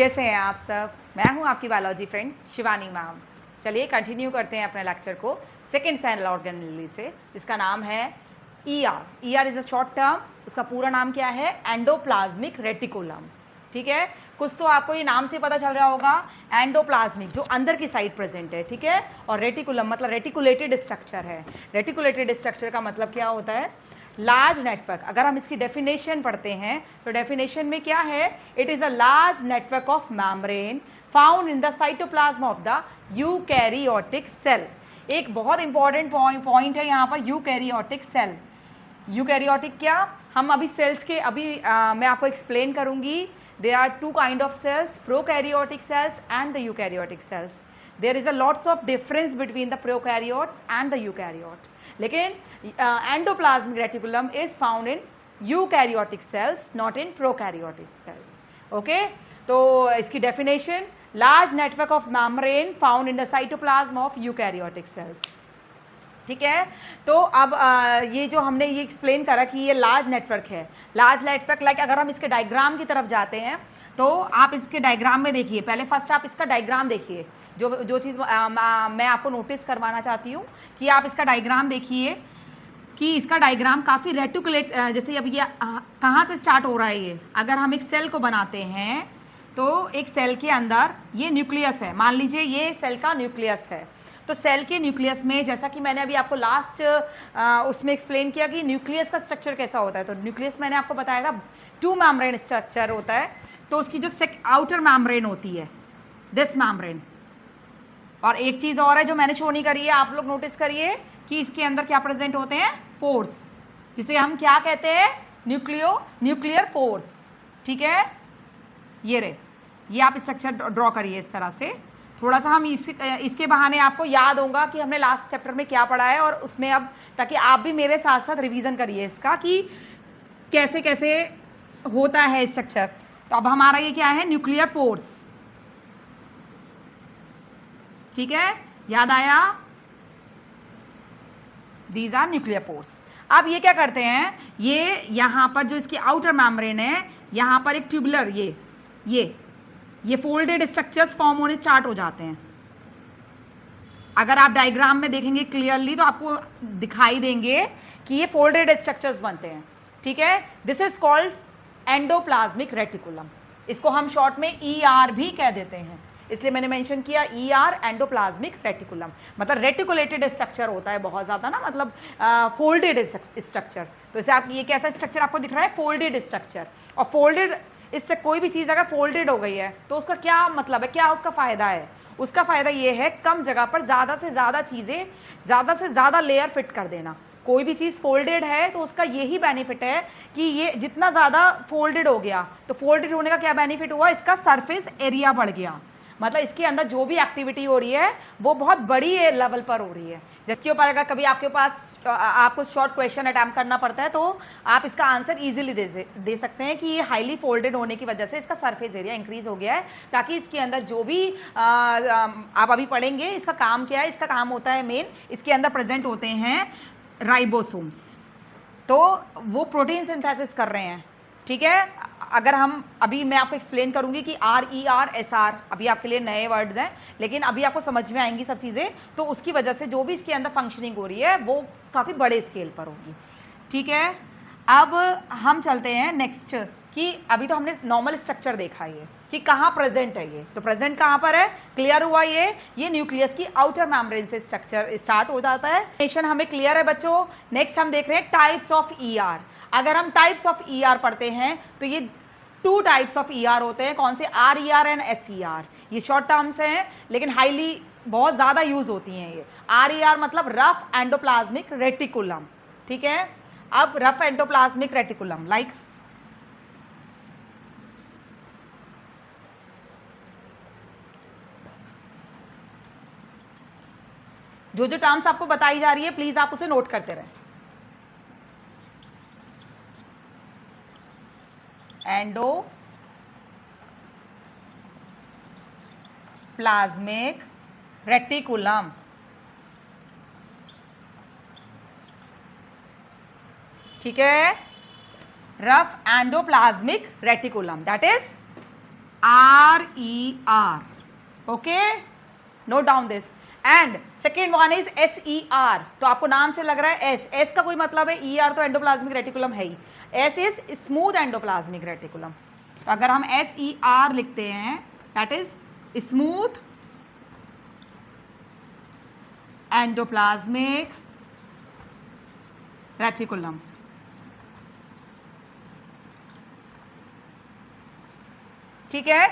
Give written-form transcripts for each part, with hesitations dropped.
कैसे हैं आप सब? मैं हूं आपकी बायोलॉजी फ्रेंड शिवानी मैम। चलिए कंटिन्यू करते हैं अपने लेक्चर को सेकेंड सेल ऑर्गेनेली से, जिसका नाम है ER। ER is a short term. उसका पूरा नाम क्या है? Endoplasmic reticulum. ठीक है, कुछ तो आपको ये नाम से पता चल रहा होगा। एंडोप्लाज्मिक जो अंदर की साइड प्रेजेंट है, ठीक है, और रेटिकुलम मतलब रेटिकुलेटेड स्ट्रक्चर है। रेटिकुलेटेड स्ट्रक्चर का मतलब क्या होता है? Large network. अगर हम इसकी डेफिनेशन पढ़ते हैं तो डेफिनेशन में क्या है? It is a large network of membrane found in the cytoplasm of the eukaryotic cell. एक बहुत इंपॉर्टेंट पॉइंट है यहाँ पर, यूकैरियोटिक सेल। यूकैरियोटिक क्या? हम अभी सेल्स के मैं आपको एक्सप्लेन करूंगी। There are two kind of cells, prokaryotic cells and the eukaryotic cells. There is a lots of difference between the prokaryotes and the eukaryote. लेकिन endoplasmic reticulum is found in eukaryotic cells, not in prokaryotic cells. Okay, तो इसकी definition, large network of membrane found in the cytoplasm of eukaryotic cells. ठीक है, तो अब ये जो हमने ये एक्सप्लेन करा कि ये लार्ज नेटवर्क है। लार्ज नेटवर्क लाइक अगर हम इसके डायग्राम की तरफ जाते हैं तो आप इसके डायग्राम में देखिए। पहले फर्स्ट आप इसका डायग्राम देखिए। जो चीज़ मैं आपको नोटिस करवाना चाहती हूँ कि आप इसका डायग्राम देखिए कि इसका डायग्राम काफ़ी रेटिकुलेट, जैसे अब ये कहाँ से स्टार्ट हो रहा है। ये अगर हम एक सेल को बनाते हैं तो एक सेल के अंदर ये न्यूक्लियस है। मान लीजिए ये सेल का न्यूक्लियस है। तो सेल के न्यूक्लियस में, जैसा कि मैंने अभी आपको लास्ट उसमें एक्सप्लेन किया कि न्यूक्लियस का स्ट्रक्चर कैसा होता है, तो न्यूक्लियस मैंने आपको बताया था टू मेम्ब्रेन स्ट्रक्चर होता है। तो उसकी जो आउटर मेम्ब्रेन होती है, दिस मेम्ब्रेन, और एक चीज़ और है जो मैंने शो नहीं करी है, आप लोग नोटिस करिए कि इसके अंदर क्या प्रेजेंट होते हैं? पोर्स, जिसे हम क्या कहते हैं? Nuclear pores. ठीक है, ये रहे, ये आप स्ट्रक्चर ड्रॉ करिए इस तरह से। थोड़ा सा हम इसके बहाने आपको याद होगा कि हमने लास्ट चैप्टर में क्या पढ़ा है, और उसमें अब ताकि आप भी मेरे साथ साथ रिवीजन करिए इसका कि कैसे कैसे होता है स्ट्रक्चर। तो अब हमारा ये क्या है? Nuclear pores. ठीक है, याद आया? These are nuclear pores. अब ये क्या करते हैं? ये यहाँ पर जो इसकी आउटर मेम्ब्रेन है, यहाँ पर एक ट्यूबुलर ये फोल्डेड स्ट्रक्चर्स फॉर्म होने स्टार्ट हो जाते हैं। अगर आप डायग्राम में देखेंगे क्लियरली तो आपको दिखाई देंगे कि ये फोल्डेड स्ट्रक्चर्स बनते हैं। ठीक है, this is called endoplasmic reticulum. इसको हम शॉर्ट में ER भी कह देते हैं, इसलिए मैंने मेंशन किया ER, एंडोप्लाज्मिक रेटिकुलम। मतलब रेटिकुलेटेड स्ट्रक्चर होता है बहुत ज़्यादा ना, मतलब फोल्डेड स्ट्रक्चर। तो इसे आप, ये कैसा स्ट्रक्चर आपको दिख रहा है? Folded structure. और फोल्डेड, इससे कोई भी चीज़ अगर फोल्डेड हो गई है तो उसका क्या मतलब है, क्या उसका फ़ायदा है? उसका फ़ायदा ये है कम जगह पर ज़्यादा से ज़्यादा चीज़ें, ज़्यादा से ज़्यादा लेयर फिट कर देना। कोई भी चीज़ फोल्डेड है तो उसका यही बेनिफिट है कि ये जितना ज़्यादा फोल्डेड हो गया, तो फोल्डेड होने का क्या बेनिफिट हुआ? इसका सरफेस एरिया बढ़ गया। मतलब इसके अंदर जो भी एक्टिविटी हो रही है वो बहुत बड़ी लेवल पर हो रही है। जिसके ऊपर अगर कभी आपके पास आपको शॉर्ट क्वेश्चन अटैम्प्ट करना पड़ता है तो आप इसका आंसर इजीली दे सकते हैं कि ये हाईली फोल्डेड होने की वजह से इसका सरफेस एरिया इंक्रीज हो गया है, ताकि इसके अंदर जो भी आप अभी पढ़ेंगे इसका काम क्या है। इसका काम होता है मेन, इसके अंदर प्रेजेंट होते हैं राइबोसोम्स, तो वो प्रोटीन सिंथेसिस कर रहे हैं। ठीक है, अगर हम अभी मैं आपको एक्सप्लेन करूंगी कि RER SR अभी आपके लिए नए वर्ड्स हैं, लेकिन अभी आपको समझ में आएंगी सब चीज़ें। तो उसकी वजह से जो भी इसके अंदर फंक्शनिंग हो रही है वो काफ़ी बड़े स्केल पर होगी। ठीक है, अब हम चलते हैं नेक्स्ट कि अभी तो हमने नॉर्मल स्ट्रक्चर देखा ये कि कहाँ प्रेजेंट है। ये तो प्रेजेंट कहाँ पर है? क्लियर हुआ? ये न्यूक्लियस की आउटर मेम्ब्रेन से स्ट्रक्चर स्टार्ट हो जाता है। नेशन हमें क्लियर है बच्चों? नेक्स्ट हम देख रहे हैं टाइप्स ऑफ ER। अगर हम टाइप्स ऑफ ER पढ़ते हैं तो ये 2 टाइप्स ऑफ ER होते हैं। कौन से? RER and SER। ये शॉर्ट टर्म्स हैं लेकिन हाईली बहुत ज़्यादा यूज होती हैं ये। RER मतलब रफ एंडोप्लाज्मिक रेटिकुलम। ठीक है, अब रफ एंडोप्लाज्मिक रेटिकुलम लाइक जो टर्म्स आपको बताई जा रही है प्लीज आप उसे नोट करते रहें। एंडोप्लाज्मिक रेटिकुलम, ठीक है, rough endoplasmic reticulum, that is RER. Okay, note down this. And second one is SER. तो आपको नाम से लग रहा है S का कोई मतलब है, ER तो एंडोप्लाज्मिक रेटिकुलम है ही. S is smooth endoplasmic reticulum. तो अगर हम SER लिखते हैं, that is smooth endoplasmic reticulum. ठीक है,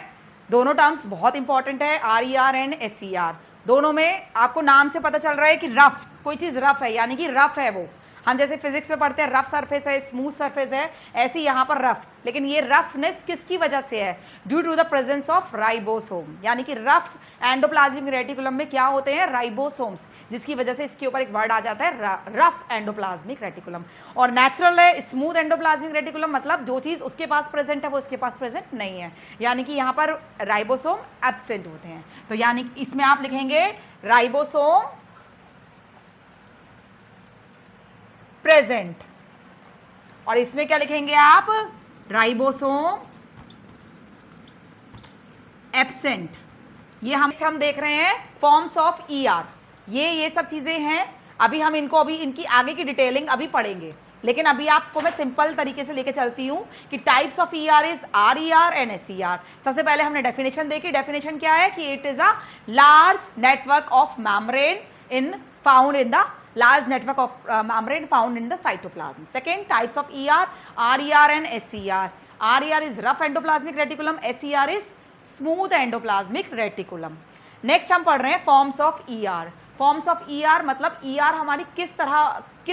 दोनों टर्म्स बहुत इंपॉर्टेंट है, RER एंड SER. दोनों में आपको नाम से पता चल रहा है कि रफ, कोई चीज रफ है, यानी कि रफ है वो. हम जैसे फिजिक्स में पढ़ते हैं रफ सरफेस है, स्मूथ सरफेस है, ऐसे यहाँ पर रफ. लेकिन ये रफनेस किसकी वजह से है? Due to the presence of ribosome. यानी कि रफ एंडोप्लाज्मिक रेटिकुलम में क्या होते हैं? राइबोसोम्स, जिसकी वजह से इसके ऊपर एक वर्ड आ जाता है रफ एंडोप्लाज्मिक रेटिकुलम. और नेचुरल है स्मूथ एंडोप्लाज्मिक रेटिकुलम, मतलब जो चीज उसके पास प्रेजेंट है वो इसके पास प्रेजेंट नहीं है, यानी कि यहाँ पर राइबोसोम एब्सेंट होते हैं. तो यानी इसमें आप लिखेंगे राइबोसोम प्रेजेंट, और इसमें क्या लिखेंगे आप? Ribosome absent. ये हम देख रहे हैं फॉर्म्स ऑफ ER. ये सब चीजें हैं, अभी हम इनको अभी इनकी आगे की डिटेलिंग अभी पढ़ेंगे. लेकिन अभी आपको मैं सिंपल तरीके से लेके चलती हूं कि types of ER is RER and SER. सबसे पहले हमने डेफिनेशन देखी. डेफिनेशन क्या है? कि it is a large network of membrane in found in the large network of membrane found in the cytoplasm. Second, types of ER, RER and SER. RER is rough endoplasmic reticulum, SER is smooth endoplasmic reticulum. Next हम पढ़ रहे हैं forms of ER. Forms of ER मतलब ER हमारी किस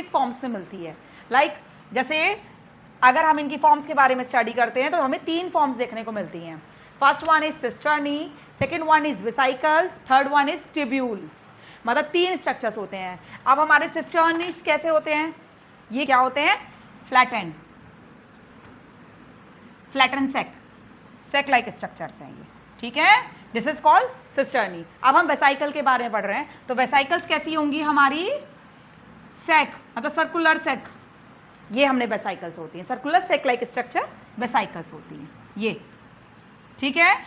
forms में मिलती है. Like जैसे अगर हम इनकी फॉर्म्स के बारे में स्टडी करते हैं तो हमें 3 फॉर्म्स देखने को मिलती हैं. First one is cisternae, second one is vesicle, third one is tubules. मतलब 3 स्ट्रक्चर्स होते हैं. अब हमारे सिस्टर्नीज कैसे होते हैं? ये क्या होते हैं? फ्लैटन सेक लाइक स्ट्रक्चर्स हैं ये. ठीक है, दिस इज कॉल्ड सिस्टर्नी. अब हम वेसाइकल के बारे में पढ़ रहे हैं. तो वेसाइकल्स कैसी होंगी हमारी? सेक मतलब सर्कुलर सेक. ये हमने वेसाइकल्स होती हैं, सर्कुलर सेक लाइक स्ट्रक्चर वेसाइकल्स होती हैं ये. ठीक है,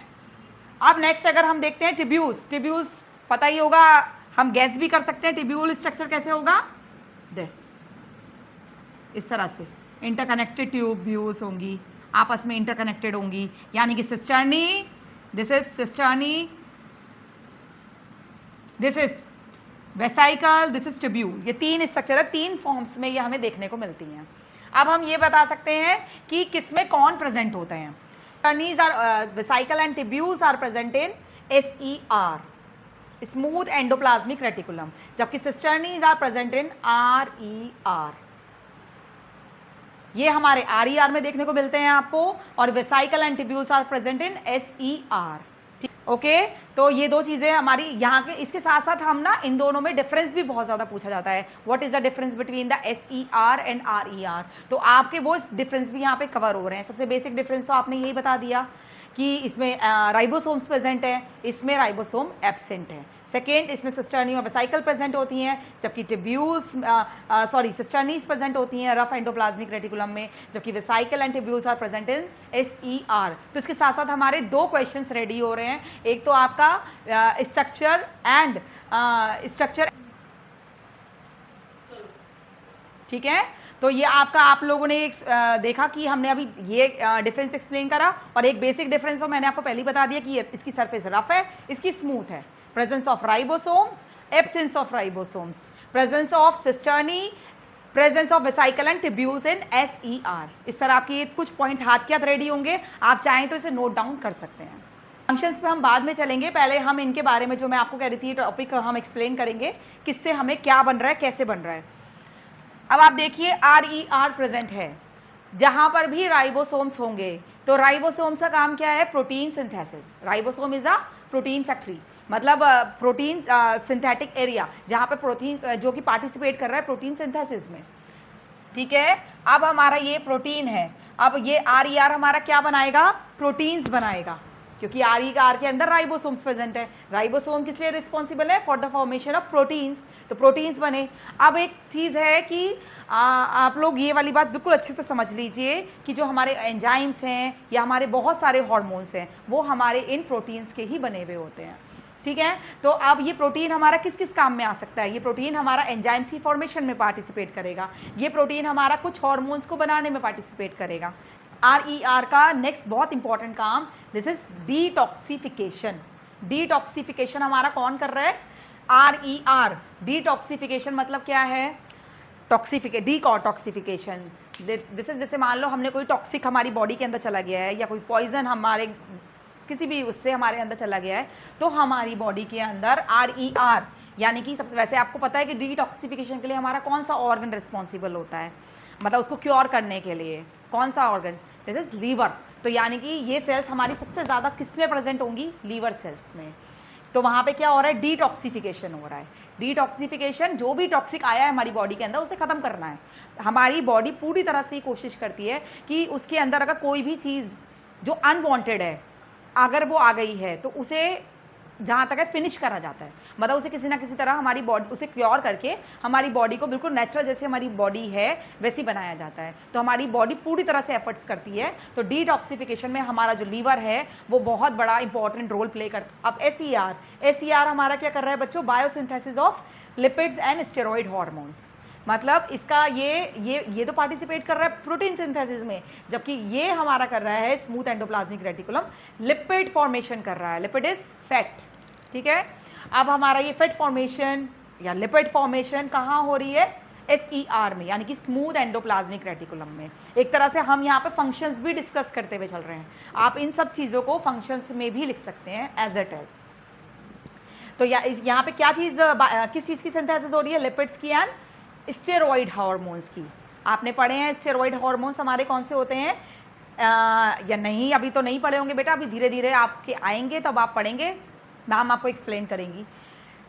अब नेक्स्ट अगर हम देखते हैं ट्यूब्यूल्स पता ही होगा, हम गैस भी कर सकते हैं. ट्यूब्यूल स्ट्रक्चर कैसे होगा? इस तरह से इंटरकनेक्टेड ट्यूब्यूल्स होंगी, आपस में इंटरकनेक्टेड होंगी. यानी कि cisternae, this is cisternae, this is vesicle, this is tubule. ये 3 स्ट्रक्चर है, 3 फॉर्म्स में ये हमें देखने को मिलती हैं. अब हम ये बता सकते हैं कि किसमें कौन प्रेजेंट होते हैं. Sisternies are vesicle and tubules are present in SER, smooth endoplasmic reticulum, जबकि cisternies are present in RER. ये हमारे RER में देखने को मिलते हैं आपको, और vesicle and tubules are present in SER. Okay, तो ये 2 चीजें हमारी यहाँ के. इसके साथ साथ हम ना इन दोनों में डिफरेंस भी बहुत ज्यादा पूछा जाता है. What is the difference between the SER and RER. तो आपके वो डिफरेंस भी यहाँ पे कवर हो रहे हैं. सबसे बेसिक डिफरेंस तो आपने यही बता दिया कि इसमें राइबोसोम्स प्रेजेंट है, इसमें राइबोसोम एब्सेंट है. सेकेंड, इसमें सिस्टर्नी और वेसाइकल प्रेजेंट होती हैं, जबकि ट्यूब्यूल्स सिस्टर्नीज प्रेजेंट होती हैं रफ एंडोप्लाज्मिक रेटिकुलम में, जबकि vesicle and tubules are present in SER. तो इसके साथ साथ हमारे 2 क्वेश्चंस रेडी हो रहे हैं. एक तो आपका स्ट्रक्चर एंड स्ट्रक्चर. ठीक है, तो ये आपका आप लोगों ने एक देखा कि हमने अभी ये डिफरेंस एक्सप्लेन करा, और एक बेसिक डिफरेंस तो मैंने आपको पहले ही बता दिया कि इसकी सरफेस रफ है, इसकी स्मूथ है. Presence of ribosomes, absence of ribosomes, presence of cisternae, presence of vesicle and tubules in SER. इस तरह आपके कुछ पॉइंट्स हाथ के हाथ रेडी होंगे, आप चाहें तो इसे नोट डाउन कर सकते हैं. फंक्शंस पे हम बाद में चलेंगे, पहले हम इनके बारे में जो मैं आपको कह रही थी टॉपिक हम एक्सप्लेन करेंगे, किससे हमें क्या बन रहा है, कैसे बन रहा है. अब आप देखिए RER प्रेजेंट है, जहां पर भी राइबोसोम्स होंगे. तो राइबोसोम्स का काम क्या है? Protein synthesis. Ribosome is a protein factory, मतलब प्रोटीन सिंथेटिक एरिया, जहां पर प्रोटीन जो कि पार्टिसिपेट कर रहा है प्रोटीन सिंथेसिस में. ठीक है, अब हमारा ये प्रोटीन है. अब ये RER हमारा क्या बनाएगा? प्रोटीन्स बनाएगा. क्योंकि RE के अंदर राइबोसोम्स प्रेजेंट है। राइबोसोम किस लिए रिस्पॉन्सिबल है? For the formation of proteins. तो प्रोटीन्स बने। अब एक चीज़ है कि आप लोग ये वाली बात बिल्कुल अच्छे से समझ लीजिए कि जो हमारे एंजाइम्स हैं या हमारे बहुत सारे हार्मोन्स हैं वो हमारे इन प्रोटीन्स के ही बने हुए होते हैं, ठीक है। तो अब ये प्रोटीन हमारा किस किस काम में आ सकता है? ये प्रोटीन हमारा एंजाइम्स की फॉर्मेशन में पार्टिसिपेट करेगा, ये प्रोटीन हमारा कुछ हार्मोन्स को बनाने में पार्टिसिपेट करेगा। RER का नेक्स्ट बहुत इंपॉर्टेंट काम, दिस इज डिटॉक्सिफिकेशन। डिटॉक्सिफिकेशन हमारा कौन कर रहा है? RER। डिटॉक्सिफिकेशन मतलब क्या है? डिटॉक्सिफिकेशन दिस इज, जैसे मान लो हमने कोई टॉक्सिक हमारी बॉडी के अंदर चला गया है या कोई पॉइजन हमारे किसी भी उससे हमारे अंदर चला गया है, तो हमारी बॉडी के अंदर RER यानी कि सबसे, वैसे आपको पता है कि डिटॉक्सिफिकेशन के लिए हमारा कौन सा ऑर्गन रिस्पॉन्सिबल होता है, मतलब उसको क्योर करने के लिए कौन सा ऑर्गन? This is liver. तो यानी कि ये सेल्स हमारी सबसे ज़्यादा किस में प्रेजेंट होंगी? लीवर सेल्स में। तो वहाँ पे क्या हो रहा है? डिटॉक्सिफिकेशन हो रहा है। डिटॉक्सिफिकेशन, जो भी टॉक्सिक आया है हमारी बॉडी के अंदर उसे ख़त्म करना है। हमारी बॉडी पूरी तरह से कोशिश करती है कि उसके अंदर अगर कोई भी चीज़ जो अनवांटेड है अगर वो आ गई है तो उसे जहाँ तक है फिनिश करा जाता है, मतलब उसे किसी ना किसी तरह हमारी बॉडी उसे क्योर करके हमारी बॉडी को बिल्कुल नेचुरल जैसे हमारी बॉडी है वैसी बनाया जाता है। तो हमारी बॉडी पूरी तरह से एफर्ट्स करती है। तो डिटॉक्सिफिकेशन में हमारा जो लीवर है वो बहुत बड़ा इंपॉर्टेंट रोल प्ले करता है। अब SER हमारा क्या कर रहा है बच्चों? Biosynthesis of lipids and steroid hormones. मतलब इसका ये तो पार्टिसिपेट कर रहा है प्रोटीन सिंथेसिस में, जबकि ये हमारा कर रहा है smooth endoplasmic reticulum lipid formation कर रहा है। लिपिड इज फैट, ठीक है। अब हमारा ये फैट फॉर्मेशन या लिपिड फॉर्मेशन कहाँ हो रही है? SER में, यानी कि स्मूथ एंडोप्लाज्मिक रेटिकुलम में। एक तरह से हम यहाँ पे फंक्शंस भी डिस्कस करते हुए चल रहे हैं। आप इन सब चीज़ों को फंक्शंस में भी लिख सकते हैं एज इट इज। तो यहाँ पे क्या चीज़, किस चीज़ की सिंथेसिस हो रही है? लिपिड्स की एंड स्टेरॉइड हार्मोन्स की। आपने पढ़े हैं स्टेरॉइड हार्मोन्स हमारे कौन से होते हैं या नहीं? अभी तो नहीं पढ़े होंगे बेटा, अभी धीरे धीरे आपके आएंगे तब आप पढ़ेंगे, मैम आपको एक्सप्लेन करेंगी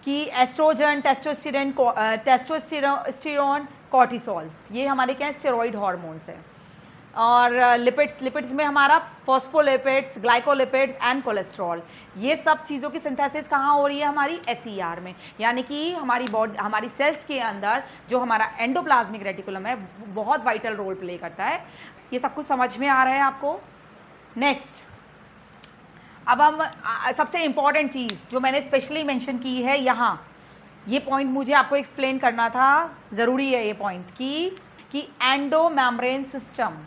कि एस्ट्रोजन, टेस्टोस्टेरोन, कॉर्टिसोल्स, ये हमारे क्या स्टेरॉइड हार्मोन्स हैं। और लिपिड्स में हमारा फॉस्फोलिपिड्स, ग्लाइकोलिपिड्स एंड कोलेस्ट्रॉल, ये सब चीज़ों की सिंथेसिस कहाँ हो रही है? हमारी SER में। यानी कि हमारी सेल्स के अंदर जो हमारा एंडोप्लाज्मिक रेटिकुलम है वो बहुत वाइटल रोल प्ले करता है। ये सब कुछ समझ में आ रहा है आपको? नेक्स्ट, अब हम सबसे इम्पॉर्टेंट चीज़ जो मैंने स्पेशली मेंशन की है यहाँ, ये पॉइंट मुझे आपको एक्सप्लेन करना था, ज़रूरी है ये पॉइंट कि एंडो मेम्ब्रेन सिस्टम,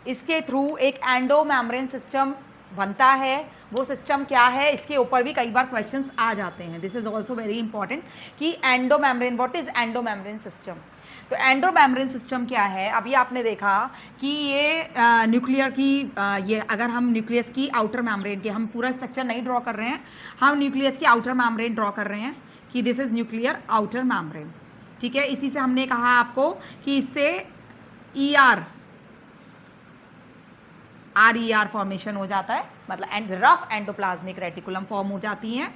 इसके थ्रू एक एंडो मेम्ब्रेन सिस्टम बनता है। वो सिस्टम क्या है? इसके ऊपर भी कई बार क्वेश्चंस आ जाते हैं। This is also very important कि endo membrane, what is endo membrane system? तो एंडो मेम्ब्रेन सिस्टम क्या है? अभी आपने देखा कि ये न्यूक्लियर की ये अगर हम न्यूक्लियस की आउटर मेम्ब्रेन की, हम पूरा स्ट्रक्चर नहीं ड्रॉ कर रहे हैं, हम न्यूक्लियस की आउटर मेम्ब्रेन ड्रॉ कर रहे हैं कि this is nuclear outer membrane, ठीक है। इसी से हमने कहा आपको कि इससे RER फॉर्मेशन हो जाता है, मतलब रफ एंडोप्लाज्मिक रेटिकुलम फॉर्म हो जाती हैं,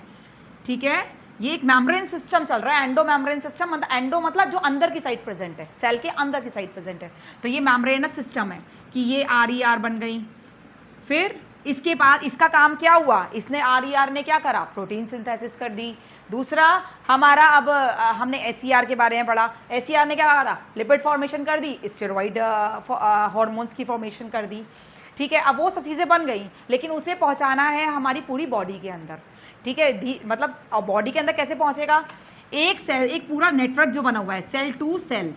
ठीक है। ये एक मेम्ब्रेन सिस्टम चल रहा है, एंडो मेम्ब्रेन सिस्टम, मतलब एंडो मतलब जो अंदर की साइड प्रेजेंट है, सेल के अंदर की साइड प्रेजेंट है। तो ये मेम्ब्रेनस सिस्टम है कि ये RER बन गई। फिर इसके बाद इसका काम क्या हुआ? इसने RER ने क्या करा? प्रोटीन सिंथेसिस कर दी। दूसरा हमारा, अब हमने SER के बारे में पढ़ा, SER ने क्या करा? लिपिड फॉर्मेशन कर दी, स्टेरॉइड हार्मोन्स की फॉर्मेशन कर दी, ठीक है। अब वो सब चीज़ें बन गई, लेकिन उसे पहुंचाना है हमारी पूरी बॉडी के अंदर, ठीक है। मतलब बॉडी के अंदर कैसे पहुंचेगा? एक सेल, एक पूरा नेटवर्क जो बना हुआ है, सेल टू सेल,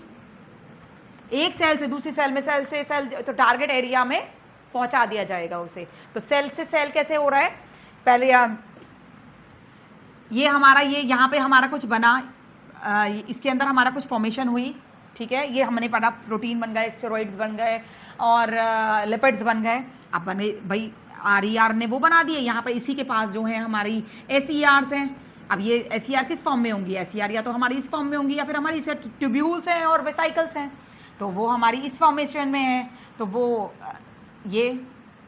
एक सेल से दूसरी सेल में, सेल से सेल, तो टारगेट एरिया में पहुंचा दिया जाएगा उसे। तो सेल से सेल कैसे हो रहा है? पहले ये हमारा, ये यहाँ पे हमारा कुछ बना, इसके अंदर हमारा कुछ फॉर्मेशन हुई, ठीक है। ये हमने पढ़ा, प्रोटीन बन गए, स्टेरॉइड्स बन गए और लिपिड्स बन गए। अब बने भाई RER ने वो बना दिए, यहाँ पे इसी के पास जो है हमारी SERs हैं। अब ये SER किस फॉर्म में होंगी? SER या तो हमारी इस फॉर्म में होंगी या फिर हमारी इसे ट्यूब्यूल्स हैं और वेसाइकल्स हैं, तो वो हमारी इस फॉर्मेशन में है, तो वो ये,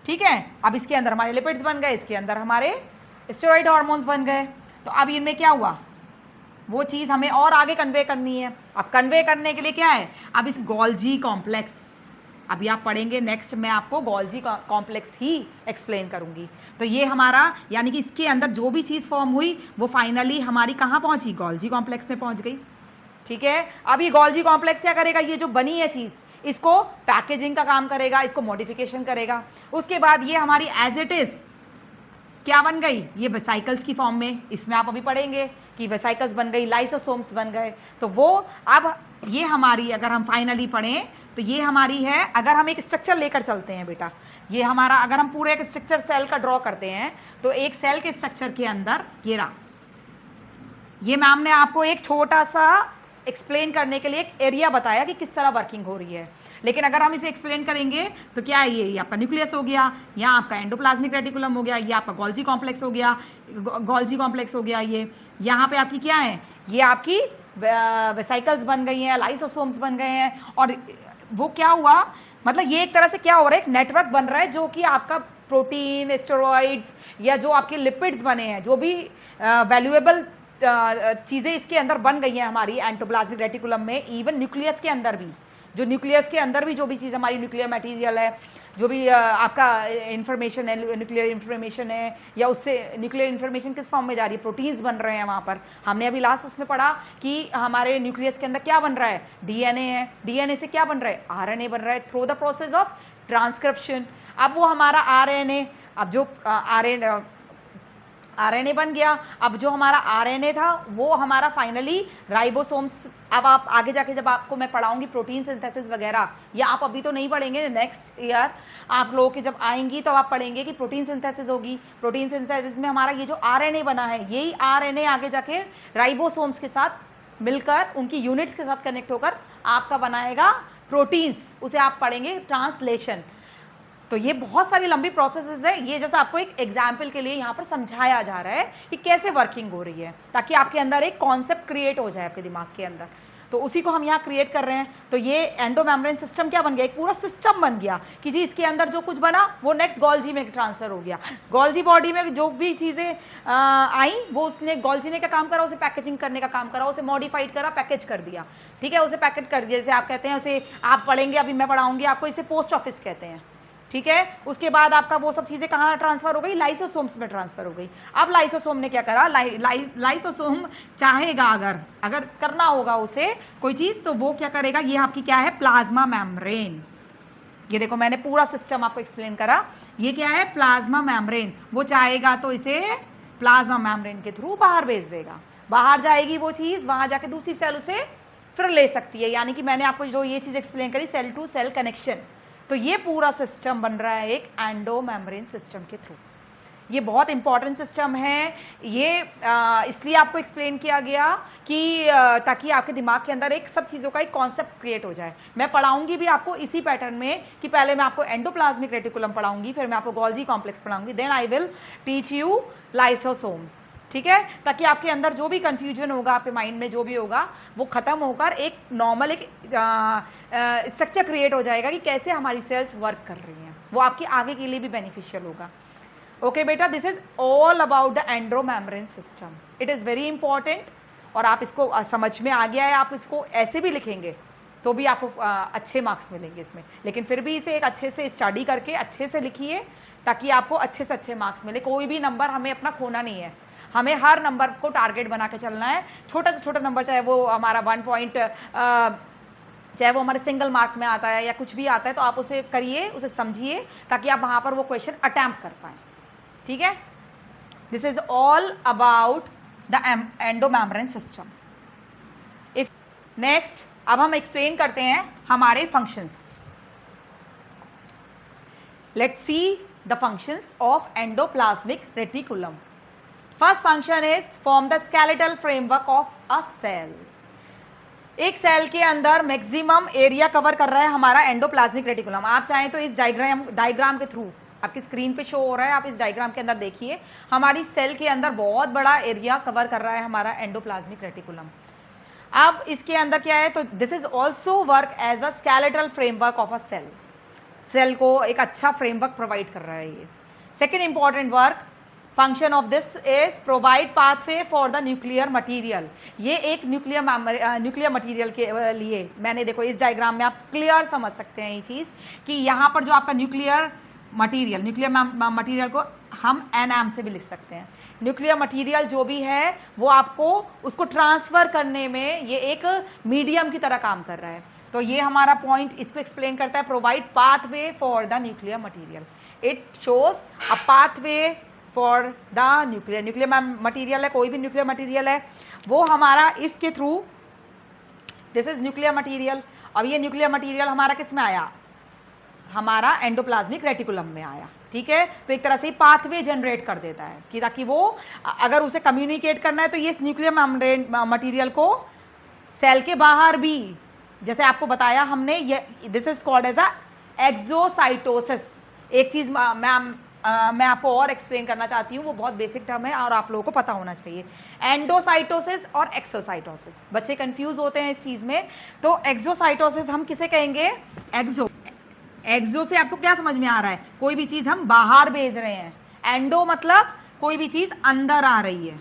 ठीक है। अब इसके अंदर हमारे लिपिड्स बन गए, इसके अंदर हमारे स्टेरॉइड हार्मोन्स बन गए। तो अब इनमें क्या हुआ? वो चीज़ हमें और आगे कन्वे करनी है। अब कन्वे करने के लिए क्या है? अब इस गोल्जी कॉम्प्लेक्स, अभी आप पढ़ेंगे नेक्स्ट, मैं आपको गोल्जी कॉम्प्लेक्स ही एक्सप्लेन करूंगी। तो ये हमारा यानी कि इसके अंदर जो भी चीज़ फॉर्म हुई वो फाइनली हमारी कहाँ पहुंची, गोल्जी कॉम्प्लेक्स में पहुंच गई। ठीक है, अब ये गोल्जी कॉम्प्लेक्स क्या करेगा, ये जो बनी है चीज़ इसको पैकेजिंग का काम करेगा, इसको मॉडिफिकेशन करेगा। उसके बाद ये हमारी एज इट इज क्या बन गई, ये वेसाइकल्स की फॉर्म में, इसमें आप अभी पढ़ेंगे कि वेसाइकल्स बन गई, लाइसोसोम्स बन गए। तो वो अब ये हमारी अगर हम फाइनली पढ़ें तो ये हमारी है, अगर हम एक स्ट्रक्चर लेकर चलते हैं बेटा, ये हमारा अगर हम पूरे एक स्ट्रक्चर सेल का ड्रॉ करते हैं तो एक सेल के स्ट्रक्चर के अंदर ये रहा, ये मैम ने आपको एक छोटा सा एक्सप्लेन करने के लिए एक एरिया बताया कि किस तरह वर्किंग हो रही है। लेकिन अगर हम इसे एक्सप्लेन करेंगे तो क्या है, ये आपका न्यूक्लियस हो गया, यहाँ आपका एंडोप्लाज्मिक रेटिकुलम हो गया, ये आपका गोल्जी कॉम्प्लेक्स हो गया, गोल्जी कॉम्प्लेक्स हो गया, ये यहाँ पे आपकी क्या है, ये आपकी वेसाइकल्स बन गई हैं, लाइसोसोम्स बन गए हैं। और वो क्या हुआ, मतलब ये एक तरह से क्या हो रहा है, एक नेटवर्क बन रहा है जो कि आपका प्रोटीन, स्टेरॉइड्स या जो आपके लिपिड्स बने हैं, जो भी वैल्यूएबल चीज़ें इसके अंदर बन गई हैं हमारी एंडोप्लाज्मिक रेटिकुलम में, इवन न्यूक्लियस के अंदर भी, जो न्यूक्लियस के अंदर भी जो भी चीज़ हमारी न्यूक्लियर मटेरियल है, जो भी आपका इंफॉर्मेशन है, न्यूक्लियर इंफॉर्मेशन है, या उससे न्यूक्लियर इंफॉर्मेशन किस फॉर्म में जा रही है, प्रोटीन्स बन रहे हैं वहाँ पर। हमने अभी लास्ट उसमें पढ़ा कि हमारे न्यूक्लियस के अंदर क्या बन रहा है, डीएनए है, डीएनए से क्या बन रहा है, आरएनए बन रहा है through the process of transcription. अब वो हमारा आरएनए, अब जो आरएनए बन गया, अब जो हमारा आरएनए था वो हमारा फाइनली राइबोसोम्स। अब आप आगे जाके जब आपको मैं पढ़ाऊंगी प्रोटीन सिंथेसिस वगैरह, या आप अभी तो नहीं पढ़ेंगे, नेक्स्ट ईयर आप लोगों के जब आएंगी तो आप पढ़ेंगे कि प्रोटीन सिंथेसिस होगी। प्रोटीन सिंथेसिस में हमारा ये जो आरएनए बना है, यही आरएनए आगे जाके राइबोसोम्स के साथ मिलकर उनकी यूनिट्स के साथ कनेक्ट होकर आपका बनाएगा प्रोटीन्स, उसे आप पढ़ेंगे ट्रांसलेशन। तो ये बहुत सारी लंबी प्रोसेसेस है, ये जैसा आपको एक एग्जाम्पल के लिए यहाँ पर समझाया जा रहा है कि कैसे वर्किंग हो रही है, ताकि आपके अंदर एक कॉन्सेप्ट क्रिएट हो जाए आपके दिमाग के अंदर। तो उसी को हम यहाँ क्रिएट कर रहे हैं। तो ये एंडोमेम्ब्रेन सिस्टम क्या बन गया, एक पूरा सिस्टम बन गया कि जी इसके अंदर जो कुछ बना वो नेक्स्ट गोल्जी में ट्रांसफर हो गया। गोल्जी बॉडी में जो भी चीज़ें आई वो उसने, गोल्जी ने क्या काम करा, उसे पैकेजिंग करने का काम करा, उसे मॉडिफाइड करा, पैकेज कर दिया। ठीक है, उसे पैकेट कर दिया, जैसे आप कहते हैं, उसे आप पढ़ेंगे, अभी मैं पढ़ाऊंगी आपको, इसे पोस्ट ऑफिस कहते हैं। ठीक है, उसके बाद आपका वो सब चीज़ें कहाँ ट्रांसफर हो गई, लाइसोसोम्स में ट्रांसफर हो गई। अब लाइसोसोम ने क्या करा, लाइसोसोम चाहेगा अगर करना होगा उसे कोई चीज़, तो वो क्या करेगा, ये आपकी क्या है, प्लाज्मा मेम्ब्रेन। ये देखो मैंने पूरा सिस्टम आपको एक्सप्लेन करा, ये क्या है, प्लाज्मा मेम्ब्रेन। वो चाहेगा तो इसे प्लाज्मा मेम्ब्रेन के थ्रू बाहर भेज देगा, बाहर जाएगी वो चीज़, वहाँ जाके दूसरी सेल उसे फिर ले सकती है। यानी कि मैंने आपको जो ये चीज़ एक्सप्लेन करी, सेल टू सेल कनेक्शन। तो ये पूरा सिस्टम बन रहा है एक एंडोमेम्ब्रेन सिस्टम के थ्रू। ये बहुत इंपॉर्टेंट सिस्टम है। ये इसलिए आपको एक्सप्लेन किया गया कि ताकि आपके दिमाग के अंदर एक सब चीज़ों का एक कॉन्सेप्ट क्रिएट हो जाए। मैं पढ़ाऊंगी भी आपको इसी पैटर्न में कि पहले मैं आपको एंडोप्लाज्मिक रेटिकुलम पढ़ाऊंगी, फिर मैं आपको गोल्जी कॉम्प्लेक्स पढ़ाऊंगी, then I will teach you lysosomes. ठीक है, ताकि आपके अंदर जो भी कंफ्यूजन होगा, आपके माइंड में जो भी होगा, वो ख़त्म होकर एक नॉर्मल एक स्ट्रक्चर क्रिएट हो जाएगा कि कैसे हमारी सेल्स वर्क कर रही हैं। वो आपके आगे के लिए भी बेनिफिशियल होगा। ओके बेटा, this is all about the endomembrane system. It is very important, और आप इसको समझ में आ गया है, आप इसको ऐसे भी लिखेंगे तो भी आपको अच्छे मार्क्स मिलेंगे इसमें। लेकिन फिर भी इसे एक अच्छे से स्टडी करके अच्छे से लिखिए, ताकि आपको अच्छे से अच्छे मार्क्स मिले। कोई भी नंबर हमें अपना खोना नहीं है, हमें हर नंबर को टारगेट बना के चलना है। छोटा से छोटा नंबर, चाहे वो हमारा 1 पॉइंट, चाहे वो हमारे सिंगल मार्क में आता है या कुछ भी आता है, तो आप उसे करिए, उसे समझिए, ताकि आप वहाँ पर वो क्वेश्चन अटैम्प्ट कर पाएँ। ठीक है, this is all about the endomembrane system. If next, अब हम एक्सप्लेन करते हैं हमारे functions. Let's see the functions of endoplasmic reticulum. First function is form the skeletal framework of a cell. एक सेल के अंदर मैक्सिमम एरिया कवर कर रहा है हमारा एंडोप्लाज्मिक रेटिकुलम। आप चाहें तो इस डायग्राम के थ्रू, आपकी स्क्रीन पे शो हो रहा है, आप इस डायग्राम के अंदर देखिए, हमारी सेल के अंदर बहुत बड़ा एरिया कवर कर रहा है हमारा एंडोप्लाज्मिक रेटिकुलम। अब इसके अंदर क्या है, तो this is also work as a skeletal framework of a cell. Cell को एक अच्छा फ्रेमवर्क प्रोवाइड कर रहा है ये। Second important work, function of this is provide pathway for the nuclear material. ये एक न्यूक्लियर मटेरियल के लिए मैंने, देखो इस डायग्राम में आप क्लियर समझ सकते हैं ये चीज़ कि यहाँ पर जो आपका न्यूक्लियर मटेरियल को हम NM से भी लिख सकते हैं। न्यूक्लियर मटेरियल जो भी है वो आपको उसको ट्रांसफ़र करने में ये एक मीडियम की तरह काम कर रहा है। तो ये हमारा पॉइंट इसको एक्सप्लेन करता है, provide pathway for the nuclear material. It shows a pathway for the nuclear material है, कोई भी न्यूक्लियर मटेरियल है वो हमारा इसके through, this is nuclear material. अब ये न्यूक्लियर मटेरियल हमारा किस में आया, हमारा एंडोप्लाज्मिक रेटिकुलम में आया, ठीक है। तो एक तरह से पाथवे जनरेट कर देता है कि ताकि वो अगर उसे कम्युनिकेट करना है तो ये न्यूक्लियर मटेरियल को सेल के बाहर भी, जैसे आपको बताया हमने, ये this is called as a exocytosis. एक चीज मैं आपको और एक्सप्लेन करना चाहती हूँ, वो बहुत बेसिक टर्म है और आप लोगों को पता होना चाहिए। एंडोसाइटोसिस और एक्सोसाइटोसिस, बच्चे कंफ्यूज होते हैं इस चीज में। तो एक्सोसाइटोसिस हम किसे कहेंगे, एक्सो से आपको क्या समझ में आ रहा है, कोई भी चीज हम बाहर भेज रहे हैं। एंडो मतलब कोई भी चीज अंदर आ रही है।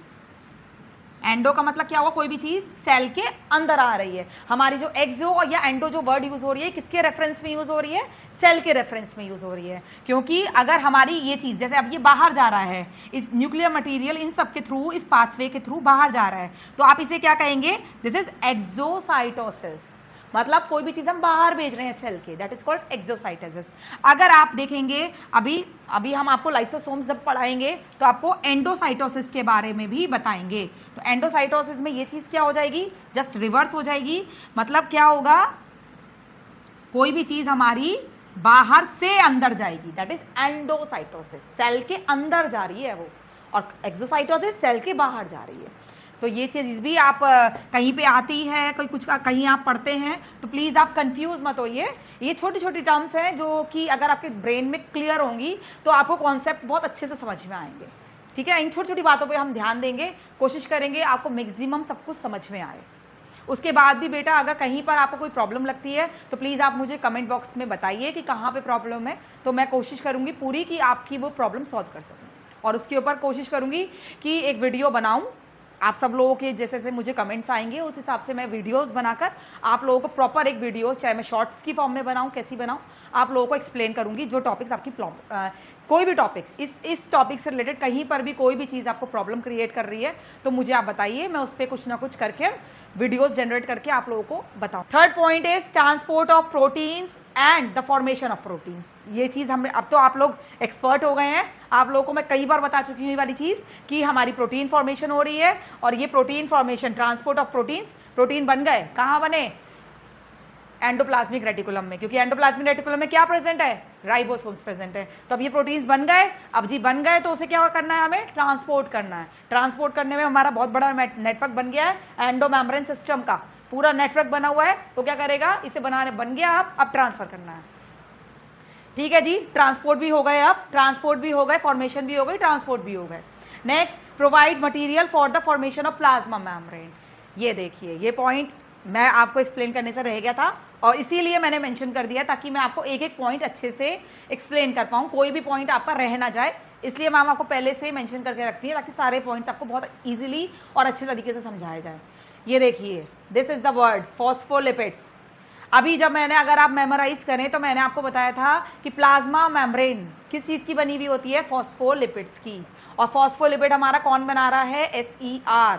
एंडो का मतलब क्या हुआ, कोई भी चीज सेल के अंदर आ रही है। हमारी जो एक्सो या एंडो जो वर्ड यूज हो रही है किसके रेफरेंस में यूज हो रही है, सेल के रेफरेंस में यूज हो रही है। क्योंकि अगर हमारी ये चीज, जैसे अब ये बाहर जा रहा है, इस न्यूक्लियर मटेरियल इन सब के थ्रू, इस पाथवे के थ्रू बाहर जा रहा है, तो आप इसे क्या कहेंगे, दिस इज एक्सोसाइटोसिस। मतलब कोई भी चीज हम बाहर भेज रहे हैं सेल के, दैट इज कॉल्ड एक्सोसाइटोसिस। अगर आप देखेंगे अभी हम आपको लाइसोसोम्स जब पढ़ाएंगे तो आपको एंडोसाइटोसिस के बारे में भी बताएंगे। तो एंडोसाइटोसिस में ये चीज क्या हो जाएगी, जस्ट रिवर्स हो जाएगी। मतलब क्या होगा, कोई भी चीज हमारी बाहर से अंदर जाएगी, दैट इज एंडोसाइटोसिस, सेल के अंदर जा रही है वो, और एक्सोसाइटोसिस सेल के बाहर जा रही है। तो ये चीज़ भी आप कहीं पे आती है, कहीं आप पढ़ते हैं, तो प्लीज़ आप कंफ्यूज मत होइए। ये छोटी छोटी टर्म्स हैं जो कि अगर आपके ब्रेन में क्लियर होंगी तो आपको कॉन्सेप्ट बहुत अच्छे से समझ में आएंगे, ठीक है। इन छोटी छोटी बातों पे हम ध्यान देंगे, कोशिश करेंगे आपको मैक्सिमम सब कुछ समझ में आए। उसके बाद भी बेटा अगर कहीं पर आपको कोई प्रॉब्लम लगती है तो प्लीज़ आप मुझे कमेंट बॉक्स में बताइए कि कहाँ पे प्रॉब्लम है, तो मैं कोशिश करूँगी पूरी कि आपकी वो प्रॉब्लम सॉल्व कर सकूँ, और उसके ऊपर कोशिश करूँगी कि एक वीडियो बनाऊँ। आप सब लोगों के जैसे जैसे मुझे कमेंट्स आएंगे उस हिसाब से मैं वीडियोस बनाकर आप लोगों को प्रॉपर एक वीडियोस, चाहे मैं शॉर्ट्स की फॉर्म में बनाऊं, कैसी बनाऊं, आप लोगों को एक्सप्लेन करूंगी। जो टॉपिक्स आपकी कोई भी टॉपिक्स इस टॉपिक से रिलेटेड कहीं पर भी कोई भी चीज़ आपको प्रॉब्लम क्रिएट कर रही है तो मुझे आप बताइए, मैं उस पर कुछ ना कुछ करके वीडियोज़ जनरेट करके आप लोगों को बताऊँ। Third point is transport of proteins and the formation of proteins. ये चीज़ हमने, अब तो आप लोग एक्सपर्ट हो गए हैं, आप लोगों को मैं कई बार बता चुकी हूँ ये वाली चीज़ कि हमारी प्रोटीन फॉर्मेशन हो रही है, और ये protein formation, transport of proteins, protein बन गए, कहाँ बने, एंडोप्लाज्मिक रेटिकुलम में, क्योंकि एंडोप्लाज्मिक रेटिकुलम में क्या प्रेजेंट है, राइबोसोम्स प्रेजेंट है। तो अब ये प्रोटीन्स बन गए, अब जी बन गए तो उसे क्या करना है, हमें ट्रांसपोर्ट करना है। ट्रांसपोर्ट करने में हमारा बहुत बड़ा नेटवर्क बन गया है, एंडोमेम्ब्रेन सिस्टम का पूरा नेटवर्क बना हुआ है। तो क्या करेगा, इसे बनाने बन गया, अब ट्रांसफर करना है, ठीक है जी। ट्रांसपोर्ट भी हो गए, अब ट्रांसपोर्ट भी हो गए, फॉर्मेशन भी हो गई, ट्रांसपोर्ट भी हो गए। Next, provide material for the formation of plasma membrane. ये देखिए, ये पॉइंट मैं आपको एक्सप्लेन करने से रह गया था और इसीलिए मैंने मेंशन कर दिया ताकि मैं आपको एक एक पॉइंट अच्छे से एक्सप्लेन कर पाऊँ, कोई भी पॉइंट आपका रह ना जाए। इसलिए मैम आपको पहले से मेंशन करके रखती है ताकि सारे पॉइंट्स आपको बहुत इजीली और अच्छे तरीके से समझाया जाए। ये देखिए, this is the word phospholipids. अभी जब मैंने, अगर आप मेमोराइज करें तो मैंने आपको बताया था कि प्लाज्मा मेम्ब्रेन किस चीज़ की बनी हुई होती है, फॉस्फोलिपिड्स की। और फॉस्फोलिपिड हमारा कौन बना रहा है, SER,